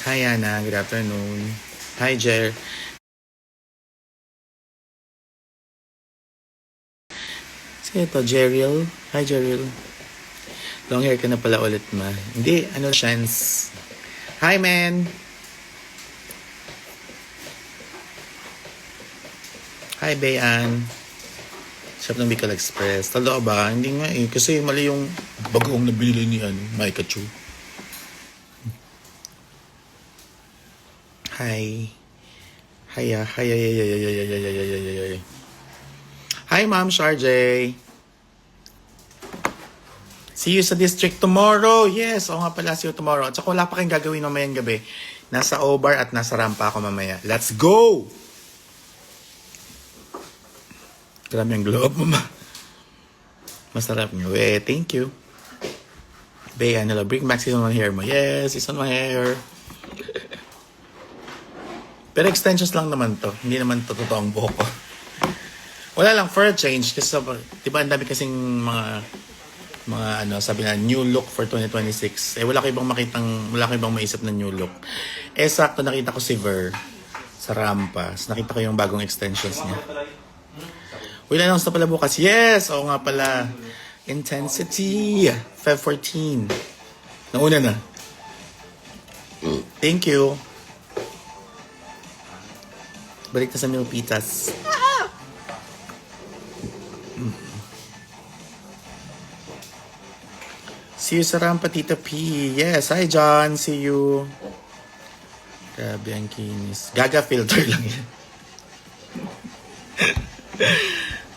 Hi, Anna. Good afternoon. Hi, Jer. Sino ito? Jeriel? Hi, Jeriel. Long hair ka na pala ulit, ma. Hindi, chance. Hi, man. Hi, Bayan. Shop ng Bicol Express. Talo ba? Hindi nga eh. Kasi mali yung bagong nabili ni Micah Chu. Hi. Hiya. Hiya. Hi, Ma'am Sharjay. See you sa district tomorrow. Yes, oo nga pala, see you tomorrow. At saka wala pa kayong gagawin mamayang gabi. Nasa O-Bar at nasa Rampa ako mamaya. Let's go! Grabe ang globe, mama. Masarap nyo. Thank you. Bea, nila, bring back season 1 hair mo. Yes, season 1 hair. Pero extensions lang naman to. Hindi naman to totoong buhok ko. Wala lang, for a change. Kasi, diba, ang dami kasing mga sabi na, new look for 2026. Wala ko ibang maisip na new look. Sakto nakita ko si Ver sa Rampa. Nakita ko yung bagong extensions niya. Wala lang sa pala bukas. Yes! Oo nga pala. Intensity. Feb 14. Nauna na. Thank you. Balik na sa Milpitas. See you sa Rampa, Tita P. Yes. Hi, John. See you. Grabe ang kinis. Gaga filter lang yan.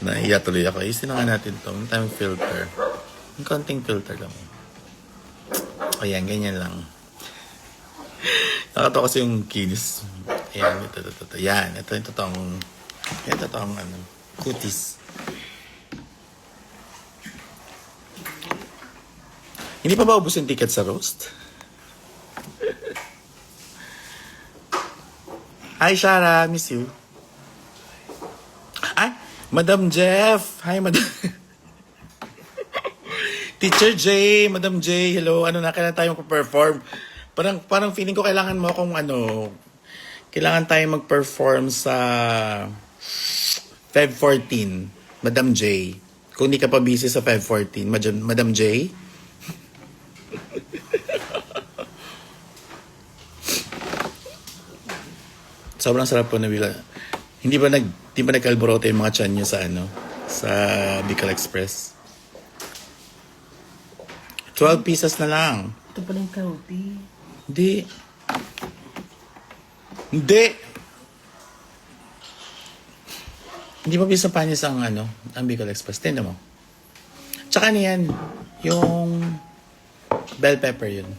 Nahiya tuloy ako. Isin na nga natin to. May time filter. Yung konting filter lang. Ayan, ganyan lang. Nakatawa kasi yung kinis. Ayan, ito. Yan, ito yung totoong kutis. Hindi pa ba ubus yung ticket sa roast? Hi, Shara. Miss you. Ay, Madam Jeff. Hi, Madam. Teacher J, Madam J, hello. Kailan tayo mag-perform? Parang feeling ko kailangan mo akong kailangan tayo mag-perform sa Feb 14, Madam J. Kung di ka pa busy sa Feb 14, Madam J. Sobrang sarap po na bila. Hindi ba nag-alboroto yung mga tiyan nyo sa Bicol Express? 12 pieces na lang. Ito pala yung kaunti. Hindi. Hindi pa bisa panis ang Bicol Express. Tingnan mo. Tsaka niyan, yung bell pepper yun.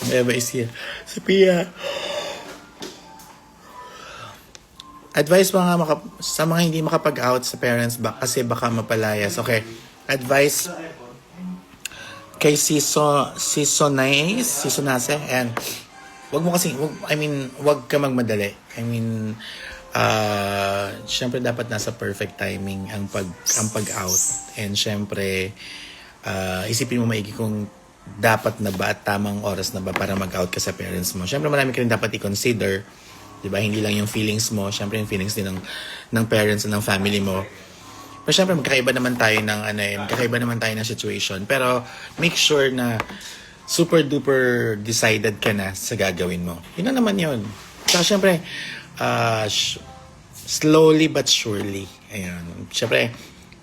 Eva is here. Sophia. Advice sa mga hindi makapag-out sa parents kasi baka mapalayas. Okay. Advice kay Sisonase and wag ka magmadali. Syempre dapat nasa perfect timing ang pag-out. And syempre isipin mo maigi kung dapat na ba at tamang oras na ba para mag-out ka sa parents mo. Syempre marami ka rin dapat i-consider. Diba? Hindi lang yung feelings mo. Syempre yung feelings din ng parents at ng family mo. Pero syempre magkakaiba naman tayo ng situation. Pero make sure na super duper decided ka na sa gagawin mo. Yun na naman yun. Saka syempre slowly but surely. Ayun. Syempre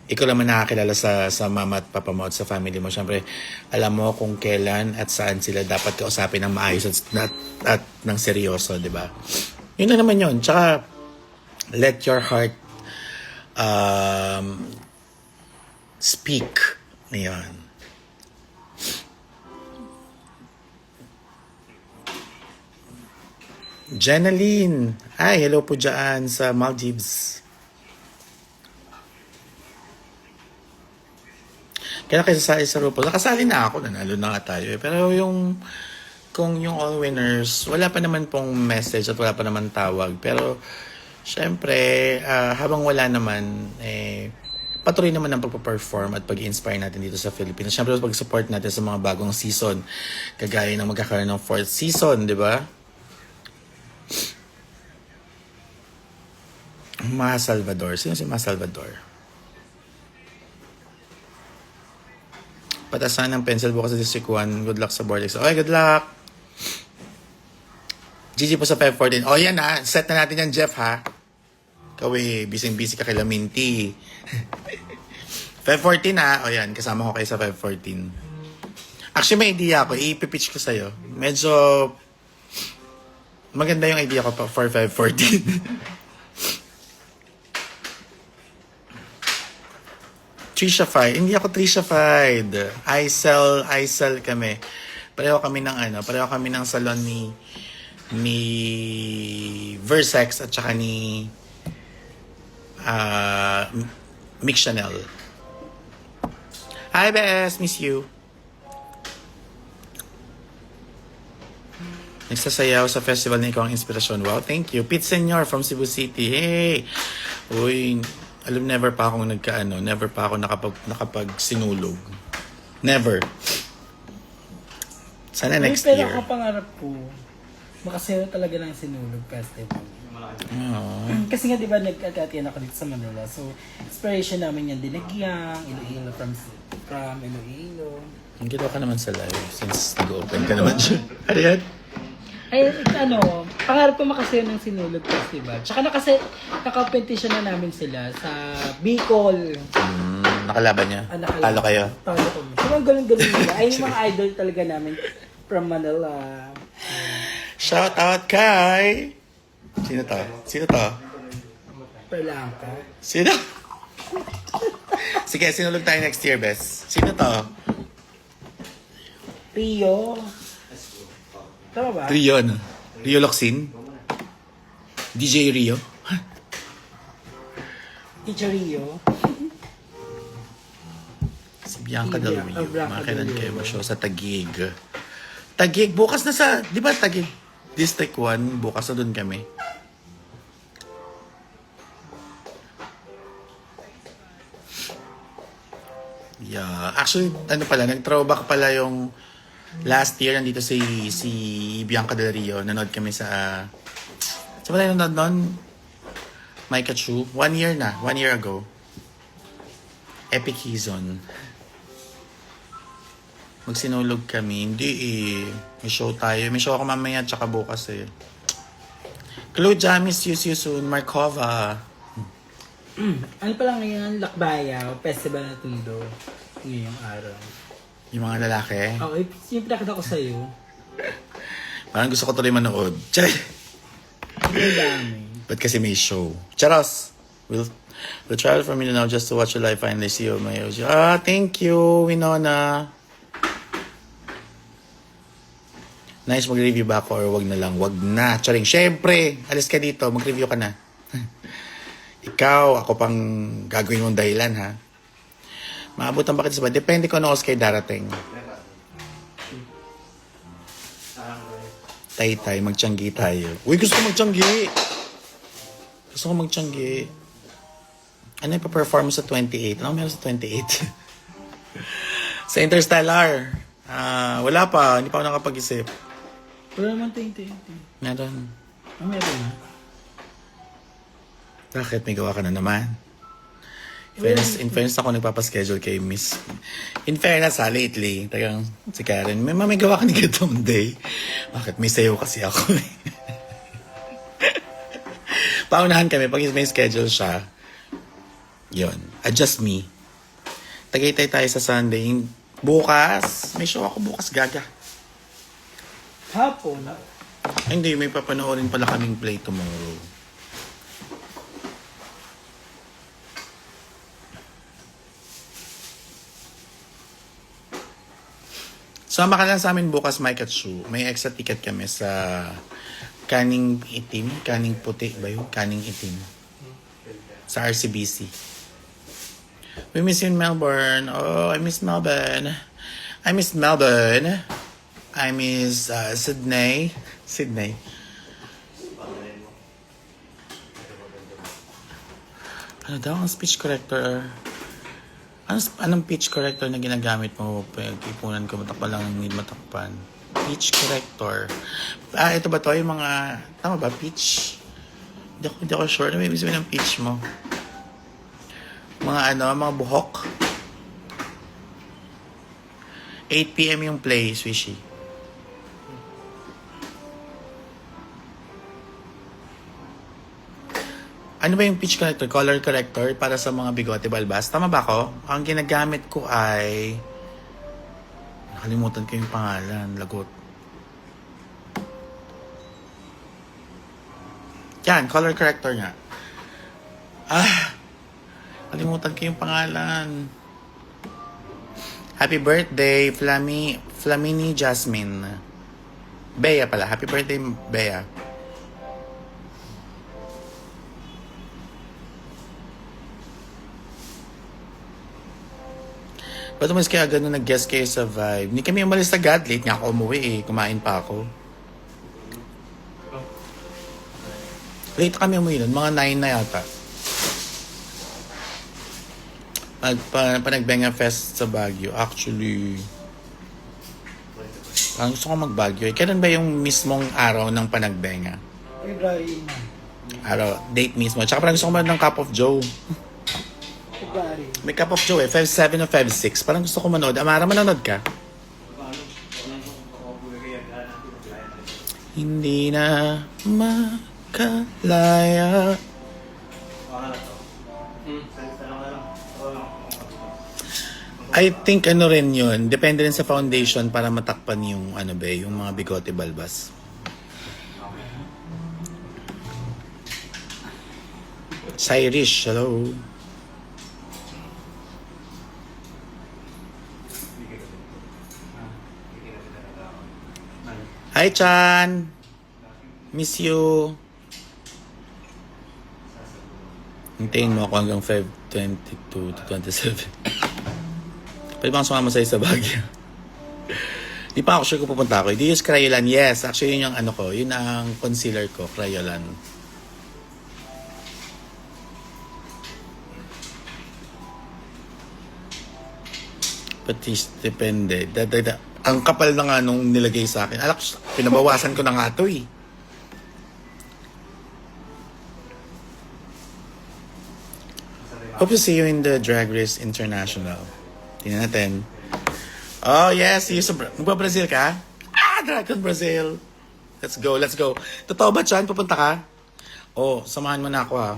ikaw naman nakakilala sa mama at papa mo at sa family mo. Syempre, alam mo kung kailan at saan sila dapat kausapin ng maayos at ng seryoso, di ba? Yun na naman yun. Tsaka, let your heart speak. Ayan. Jenaline. Ay, hello po dyan sa Maldives. Kaya kayo sasali sa RuPaul. Nakasali na ako, nanalo na nga tayo. Pero kung yung all winners, wala pa naman pong message at wala pa naman tawag. Pero syempre, habang wala naman, patuloy naman ang pagpa-perform at pag-inspire natin dito sa Philippines. Syempre, pag-support natin sa mga bagong season. Kagaya ng magkakaroon ng 4th season, di ba? Ma Salvador. Sino si Ma Salvador? Patasan ng pencil bukas sa District 1. Good luck sa board exam. Okay, good luck! GG po sa 514. Oh, yan ha. Set na natin yan, Jeff, ha? Kawi, busy-busy ka kay Laminti. 514 ha. O yan, kasama ko kayo sa 514. Actually, may idea ako. I-pitch ko sa'yo. Medyo maganda yung idea ko for 514. Trisha-fied. Hindi ako Trisha-fied. I-sell kami. Pareho kami ng salon ni Versex at saka ni Mick Chanel. Hi, Bes. Miss you. Nagsasayaw sa festival na ikaw ang inspirasyon. Wow, thank you. Pete Senor from Cebu City. Hey! Uy, alam, never pa ako nakapag-sinulog. Never. Sana next pero year. ako pangarap ko, makasaya talaga ng Sinulog Festival. Kasi nga, di ba, nag-attend ako dito sa Manila. So, inspiration namin yan, Dinagyang, Iloilo from Iloilo. Ang ginawa ka naman sa live since nag-open ka naman siya. Ano yan? Ay, pangarap ko makasaya ng Sinulog Festival. Tsaka naka-competition na namin sila sa Bicol. Nakalaban niya? Talo kayo? Talo kami. So, ang galing-galing nila. Ay, yung mga idol talaga namin from Manila. Shout out kay... Sino to? Perlangka. Sino? Sige, sinulog tayo next year, Bes. Sino to? Rio. Tama ba? Rio, no? Rio Locsin? DJ Rio? Teacher Rio. Si Bianca Del Rio. Bianca Makinan Del Rio. kayo ma-show sa Taguig. Taguig, bukas na sa... Di ba Taguig? District 1, bukas na dun kami. Yeah. Actually, nag-throwback pala yung last year, nandito si Bianca Del Rio. Nanood kami sa... Saan ba tayo nanood nun? Micah Chu. 1 year ago. Epic Hizon. Magsinulog kami. Hindi May show tayo. May show ako mamaya tsaka bukas eh. Chloe Jamis, see you soon. Markova. Ano pa lang ngayon, Lakbayaw, Festival na Tundo. Ngayong araw. Yung mga lalaki. Oo, yung pinakita ko sa'yo. Parang gusto ko tuloy manood. Charay! Ang dami. Ba't kasi may show? Charos! We'll travel from Mindanao just to watch you live. Finally see you. Thank you, Winona. Nice, mag-review ba ako or wag na lang? Wag na. Charing, syempre, alis ka dito, mag-review ka na. Ikaw, ako pang gagawin mong dahilan, ha? Maabot ang bakit sa ba? Depende ko ano kayo darating. Tay, magtiyanggi tayo. Uy, gusto ko magtiyanggi. Ano yung pa-perform sa 28? Ano meron sa 28? Sa Interstellar. Wala pa. Hindi pa ako nakapag-isip. Wala naman 20. Meron. Meron na. Bakit? May gawa ka na naman. In fairness ako nagpapaschedule kay Miss. In fairness lately, tagang si Karen, may gawa ka ni Gatong Day. Bakit? May sayo kasi ako. Paunahan kami, pag may schedule siya, yun. Adjust me. Tagaytay tayo sa Sunday. Bukas, may show ako bukas, gaga. Hapon. Ay, hindi, may papanoorin pala kaming play tomorrow. Sama ka lang sa amin bukas, Mike at Sue. May extra ticket kami sa Kaning Itim. Kaning Puti ba yun? Kaning Itim. Sa RCBC. We miss you in Melbourne. Oh, I miss Melbourne. I miss Sydney. Ano daw ang speech corrector? Anong pitch corrector na ginagamit mo? Pag-ipunan ko, matakpan lang need matakpan. Pitch corrector. Ito ba to? Yung mga, tama ba? Pitch? Hindi ako sure. Ano may ibig sabihin ng pitch mo? Mga buhok. 8 p.m. yung play, Swishy. Ano ba yung pitch corrector? Color corrector para sa mga bigote balbas? Tama ba ako? Ang ginagamit ko ay... Nakalimutan ko yung pangalan. Lagot. Yan, color corrector nga. Nakalimutan ko yung pangalan. Happy birthday, Flamini Jasmine. Bea pala. Happy birthday, Bea. Ba't umalis kaya gano'n nag-guest kayo sa Vibe? Hindi kami umalis sa God. Late nga ako umuwi eh. Kumain pa ako. Late kami umuwi nun. Mga 9 na yata. Panagbenga Fest sa Baguio. Actually, ang gusto ko mag-Baguio eh. Kailan ba yung mismong araw ng Panagbenga? February Araw, date mismo. Tsaka parang gusto ko ng Cup of Joe. February. May Cup of Joe eh. 5-7 o 5-6. Parang gusto ko manood. Amara, manonood ka? Hindi na makalaya. I think ano rin yun. Depende rin sa foundation para matakpan yung yung mga bigote balbas. Cyrish, hello. Hi, Chan. Miss you. Hintayin mo ako hanggang 5:22 to 27. Pwede bang sumama sa'yo sa Baguio? Di pa ako sure kung pupunta ako. Di use Crayolan. Yes, actually yun yung ko. Yun ang concealer ko, Crayolan. Patis, depende. Ang kapal na nga nung nilagay sa akin. Alak, pinabawasan ko na nga ito eh. Hope to see you in the Drag Race International. Tingnan natin. Oh, yes. See you sa... Magba-Brazil ka? Dragon Brazil. Let's go, let's go. Totoo ba, Chan? Pupunta ka? Oh, samahan mo na ako ha.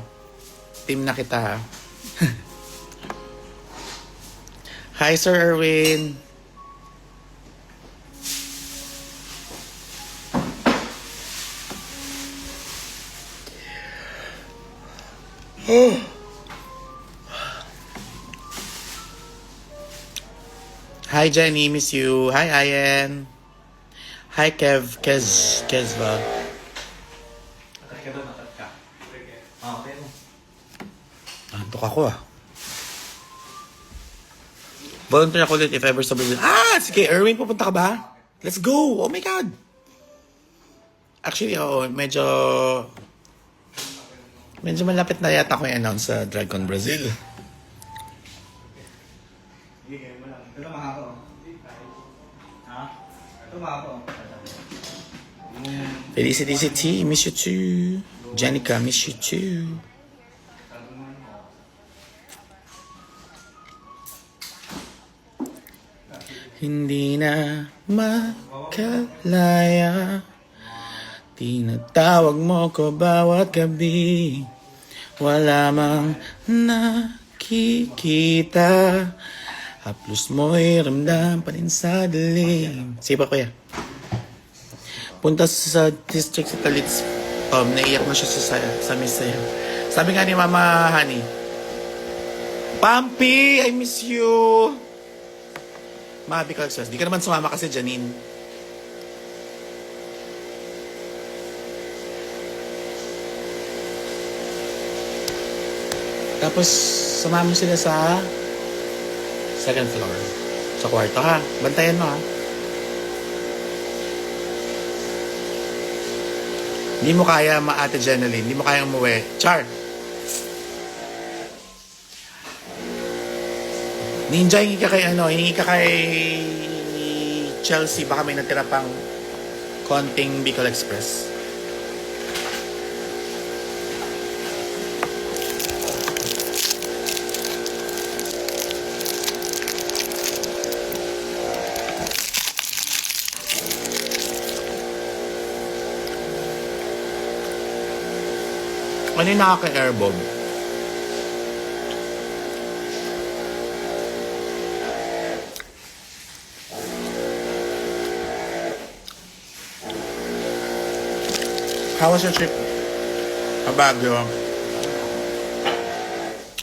Team na kita ha. Hi, Sir Erwin. Oh. Hi, Jenny. Miss you. Hi, Ayen. Hi, Kezva. Antok ako ah. Volunteer ako ulit if ever sa Brazil. Sige, Erwin, pupunta ka ba? Let's go! Oh my God! Actually, medyo malapit na yata ko i-announce sa Dragon Brazil. Felicity City, miss you too. Jenica, miss you too. Hindi na makalaya. Tinatawag mo ko bawat gabi. Wala mang nakikita. Haplos mo'y ramdam pa rin sa dilim. Sige pa, kuya. Punta sa district sa Talitz. Naiyak na siya sa misaya. Sabi nga ni Mama Honey, Pampi, I miss you. Mahabi ka, di ka naman sumama kasi, Janine. Tapos, sumama sila sa second floor. Sa kwarto ha. Bantayan mo ha. Hindi mo kaya Ate Jeneline. Hindi mo kaya umuwi. Char! Ninja, hingi ka kay Chelsea. Baka may natira pang konting Bicol Express. Ano yung nakaka-airbob? How was your trip? Baguio.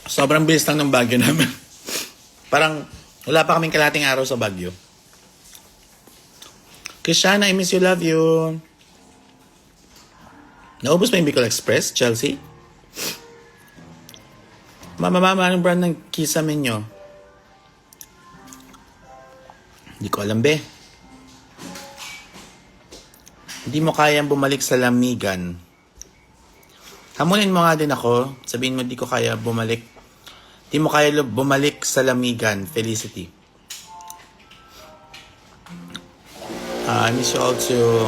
Sobrang bilis lang ng Baguio namin. Parang wala pa kaming kalating araw sa Baguio. Krishana, I miss you, love you. Naubos ba yung Bicol Express, Chelsea? Mama, anong brand ng kisame nyo? Hindi ko alam, be. Hindi mo kayang bumalik sa lamigan. Hamunin mo nga din ako. Sabihin mo, di ko kaya bumalik. Di mo kaya bumalik sa lamigan. Felicity. I miss you all too.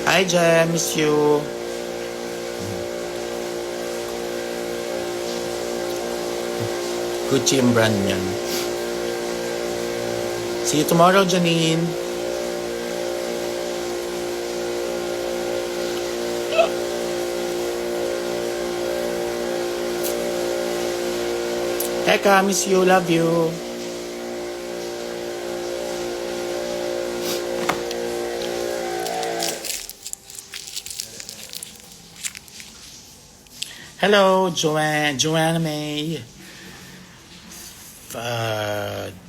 Hi, Jem. Miss you. Gucci yung brand niyan. See you tomorrow, Janine. Eka, miss you, love you. Hello, Joanna May.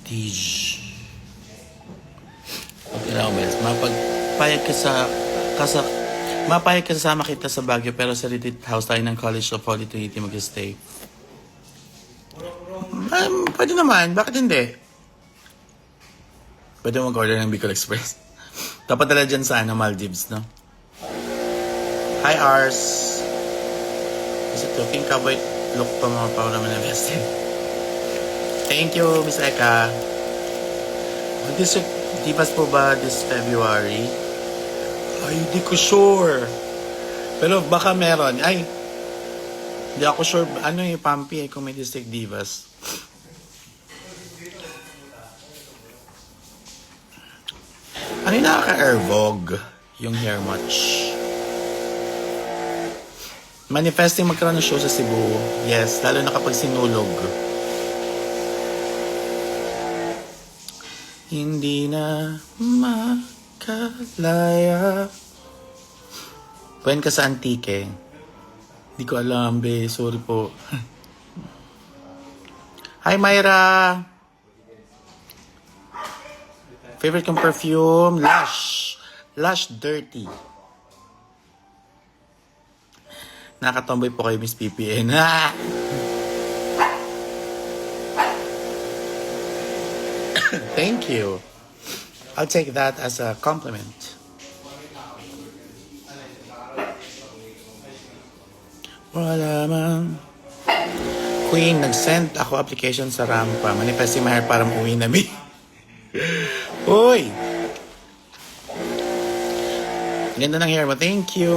Dij. Okay na, Mels. Mapayag ka sasama kita sa Baguio pero sa retreat house tayo ng College of Holy Trinity mag-stay. Pwede naman. Bakit hindi? Pwede mag-order ng Bicol Express. Dapat tala dyan sa Maldives, no? Hi, Ars. Is it pink cowboy look pa mga pa naman na vested? Thank you, Miss Eka. District Divas po ba this February? Ay, di ko sure. Pero baka meron. Ay, di ako sure. Ano yung Pampi kung may District Divas? Ano yung nakaka-airvog? Yung hair match. Manifesting magkaroon ng show sa Cebu. Yes, lalo na kapag sinulog. Hindi na makalaya. Pwede ka sa Antique. Hindi ko alam, be. Sorry po. Hi, Myra. Favorite kong perfume? Lush. Lush Dirty. Nakatomboy po kayo, Miss PPN. Thank you. I'll take that as a compliment. Wala man. Queen, nag-send ako application sa Rampa. Manifesting my heart para umuwi na me. Uy! Ganda ng hair mo. Thank you.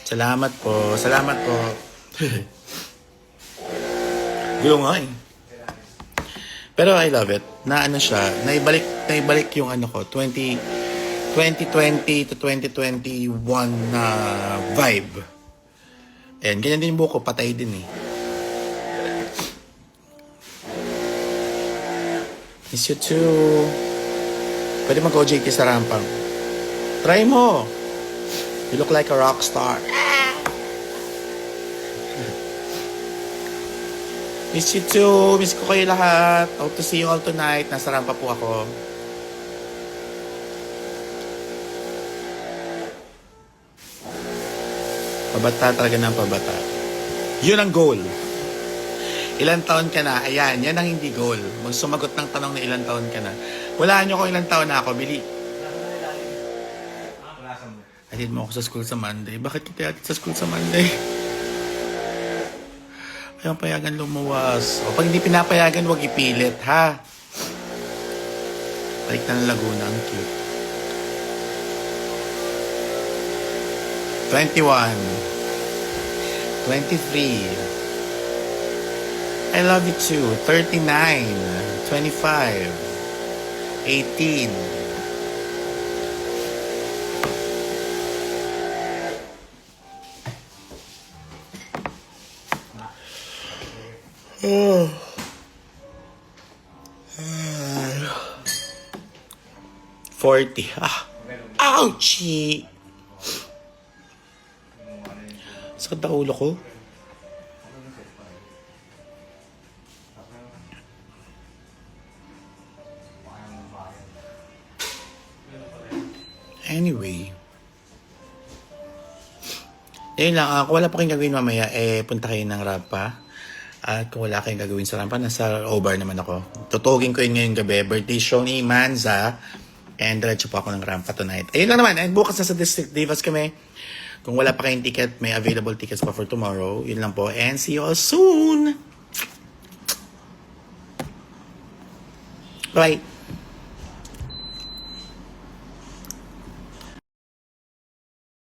Salamat po. Salamat po. Gulo nga eh. Pero I love it. Na ano siya, naibalik yung ano ko, 2020 to 2021 na vibe. Ayan, ganyan din yung buko, patay din eh. Miss you too. Pwede mag-OJT sa Rampang. Try mo. You look like a rock star. Miss you too. Miss ko kayo lahat. Hope to see you all tonight. Nasa Rampa po ako. Pabata talaga ng pabata. Yun ang goal. Ilan taon ka na? Ayan, yan ang hindi goal. Magsumagot ng tanong na ilan taon ka na. Walaan nyo kung ilan taon na ako, Bili. Atid mo ako sa school sa Monday. Bakit kita atid sa school sa Monday? Ayaw payagan lumuwas. O pag hindi pinapayagan, huwag ipilit, ha? Balik na ng Laguna, ang cute. 21. 23. I love you too. 39. 25. 18. Oh. 40. Ah. Ouchie! Sakit ang ulo ko. Anyway. Yun lang. Kung wala pa kayong gagawin mamaya, punta kayo ng rampa. At kung wala kayong gagawin sa rampa, nasa O-Bar naman ako. Tutugin ko yun ngayong gabi. Birthday show ni Manza. And diretso po ako ng rampa tonight. Ayun lang naman. And bukas na sa District Divas kami. Kung wala pa kayong ticket, may available tickets pa for tomorrow. Yun lang po. And see you all soon! Bye!